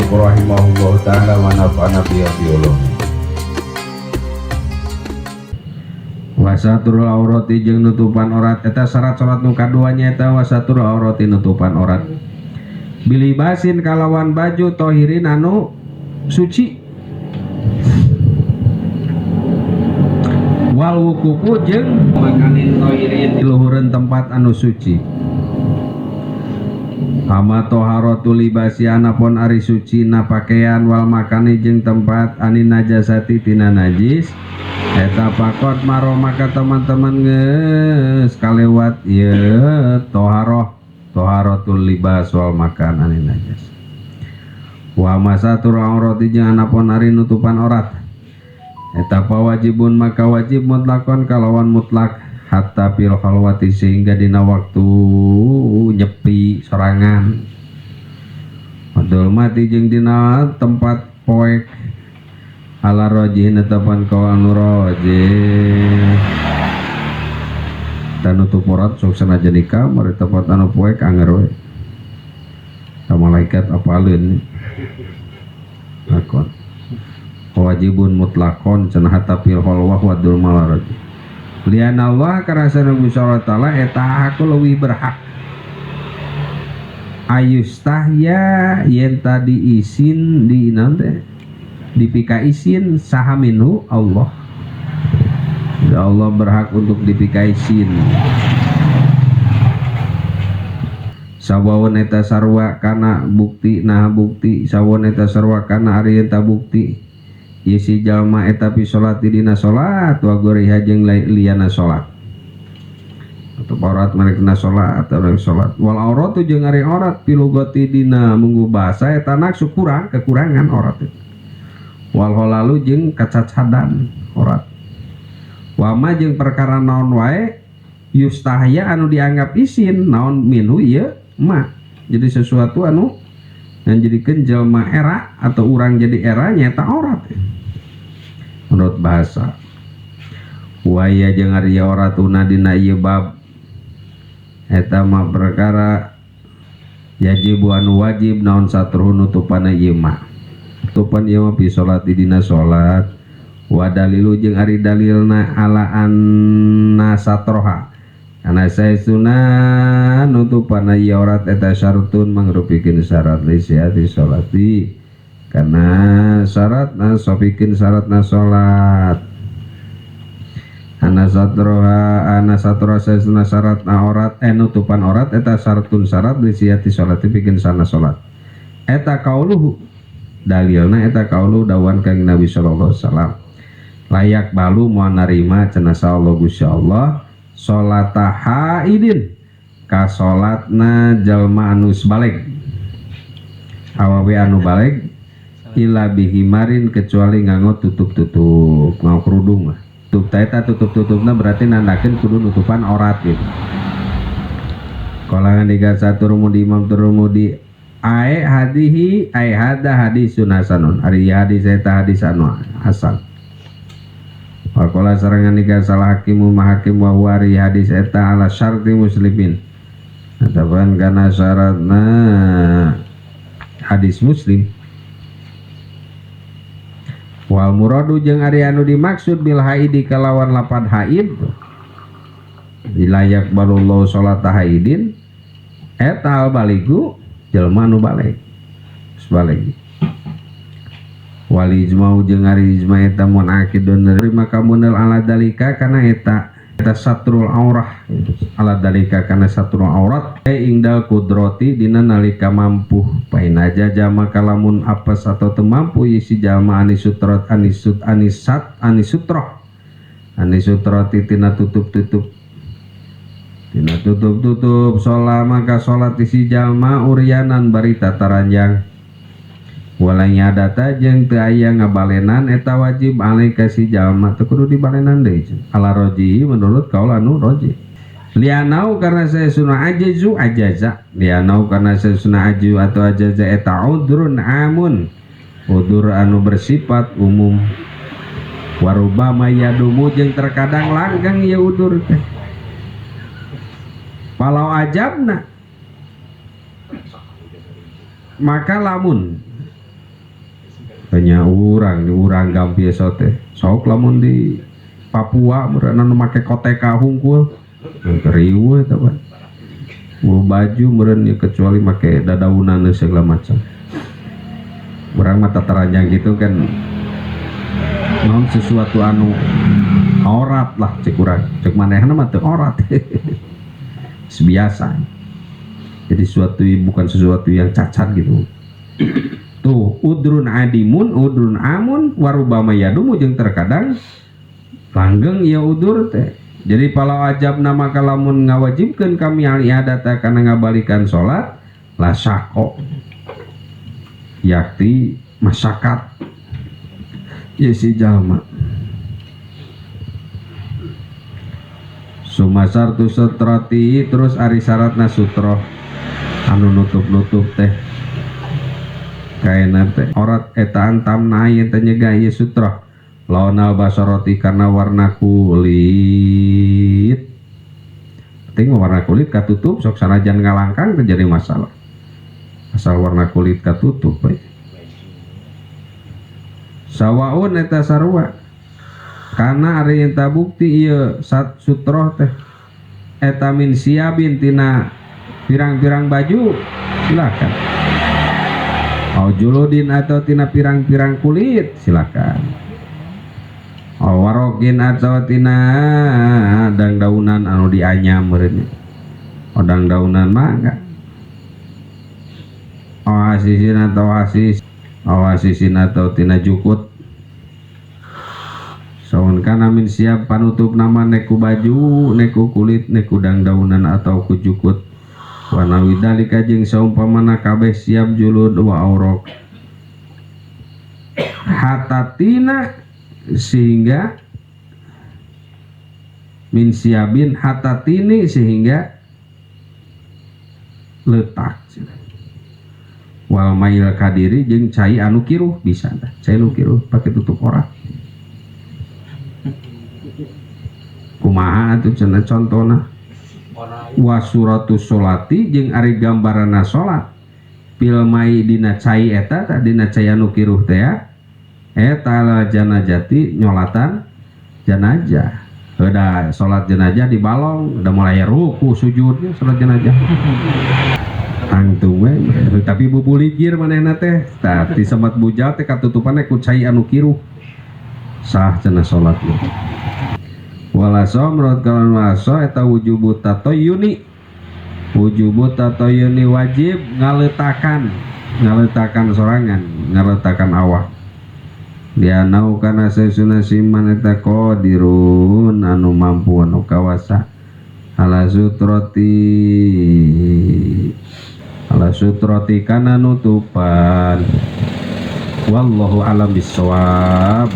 muallif rahimahullah ta'ala wa nafa'ana bihi. Wasaturul aurati jeung nutupan aurat eta syarat salat nu kaduanya eta wasaturul aurati nutupan aurat bilibasin kalawan baju tohirin anu suci wal wukufu jeung makanin tohirin di luhureun tempat anu suci ama toharatul libasi anapun ari suci na pakaian wal makani jeung tempat anin najasati tina najis eta pakot maro maka teman-teman geus kalewat ieu toharatul libas wal makan anin najas wa masatur aurati jeung anapun ari nutupan aurat eta wajibun maka wajib mutlakon kalawan mutlak hatta fil khalwati sehingga dina waktu nyepi sorangan wadul mati jeung dina tempat poek ala rajih netapan kau anu rajih dan nutup aurat sok sanajan nikah mari tempat anu poek anger we ka malaikat apaleun lakon wajibun mutlakon cenah hatta fil khalwah wa dul malaraj lian Allah karena Nabi sallallahu alaihi wasallam eta aku leuwih berhak ayustahya yen tadi isin di nanti dipika isin saha minhu Allah ya Allah berhak untuk dipika isin sawawon eta sarwa kana bukti nah bukti sawon eta sarwa kana ari eta bukti yesi jalma eta pi salat dina salat wa goriha jeung liana salat atau aurat marekna salat atau salat wal auratu jeung ari aurat pilugati dina munggu basa eta naksu kurang kekurangan aurat itu wal halalu jeung kacacadan aurat wama jeung perkara naon wae yustahya anu dianggap isin naon minhu ieu ma jadi sesuatu anu yang jadikeun jelma era atau urang jadi era nyata aurat menurut bahasa waya jeung ari auratuna dina ieu bab eta mah perkara yajibu anu wajib naon satruh nutupana ieu mah tupan ieu mah fi sholati dina salat wa dalilu jeung ari dalilna ala anna satroha kana saestuna nutupana ieu aurat eta syartun mangrupikeun syarat li sihati sholati kana syaratna sopikeun syaratna salat ana satroha saestuna syaratna aurat nutupan aurat eta syartun syarat li sihati sholati pikeun sana salat eta qauluhu dalilna eta kaulu dawan kang Nabi sallallahu alaihi wasallam layak balu moal narima cenah Allah Gusti Allah salata haidin ka salatna jalma anu balik awawe anu balik ila bihimarin kecuali nganggo tutup-tutup ngau kerudung mah tutup-tutupna berarti nandakeun kudu nutupan aurat gitu kalangan 31 rumudi Imam Tirmidzi ai hadihi ai hada hadisun hasanun ari hadis eta hadis anu hasan wa qala sarangan nikah salah hakimu mahakim wa wari hadis eta ala syarti muslimin atapan kana syaratna hadis muslim wal muradu jeung ari anu dimaksud bil haidi kalawan lapad haid ilayak balullahu salata haidin eta al baligu jelma nu balik sebalik wali ijmau jeung ari ijma eta mun akidun nerima kamunal ala dalika kana eta satrul aurah ala dalika kana satrul aurat ingdal kudrati dina nalika mampu painaja jama kalamun apes atau teu mampu isi jalma anisutrat anisutrati tina tutup-tutup sholat maka sholat isi jalma uryanan barita taranjang walanya data jeung teu aya ngabalenan eta wajib alaika si jalma teu kudu dibalenan deui ala roji menurut kaul anu roji lianau karena saya sunah ajaza lianau karena saya sunah aju atau ajaza eta udrun amun udur anu bersifat umum warubama yadumu jeung terkadang langgeng ya udur teh walau ajabna maka lamun hanya urang gampieso teh sok lamun di Papua mereka make koteka hungkul riweuh eta Pak mau baju meureun kecuali make dadaunan segala macam urang mata teranjang gitu kan non sesuatu anu aurat lah cek urang cek manehna mah teu aurat biasa jadi bukan sesuatu yang cacat gitu tuh udrun adimun udrun amun warubama yadumu jeung terkadang langgeng ya udur teh jadi palau ajab nama kalamun ngawajibkeun kami al-i'adata kana ngabalikan salat la syaqo yakti masyakat ya si jalma sumasar tu sutrati terus ari syaratna sutroh anu nutup-nutup teh kaena teh orat eta antamna yen teh nyegah ieu sutroh lawnal basarati karena warna kulit penting warna kulit katutup sok sanajan ngalangkang terjadi masalah asal warna kulit katutup baik sawaun eta sarua karena ari enta bukti ieu sutroh teh eta min siabin tina pirang-pirang baju silakan juludin atau tina pirang-pirang kulit silakan warokin atau tina dang-daunan anu dianyam meureun dang-daunan mah enggak oasisin atau tina jukut saun kana min siap panutup nama neku baju neku kulit neku dang-daunan atau ku jukut wanawi dalika jeung saumpamana kabeh siap julud wa aurok hatatina sehingga min siabin hatatini sehingga letak wal mail kadiri jeung cai anu kiruh bisa dah cai anu kiruh pakai tutup orat kumaha atuh cenah contona wasuratus sholati jeung ari gambarana salat pil mai dina cai eta dina cai anu kiruh teh eta la janajati nyolatan janajah udah sholat jenajah di balong udah mulai ruku sujudnya sholat jenajah tangtung we tapi bubuligir manehna teh tapi sempat bujal teh katutupannya ku cai anu kiruh sah cenah sholat ieu walaso menurut kawan walaso eta wujubut tatoyuni wajib ngaletakan sorangan ngaletakan awak dia nau kana sesuna siman eta qadirun anu mampu anu kawasa ala sutrati kana nutupan wallahu alam bisawab.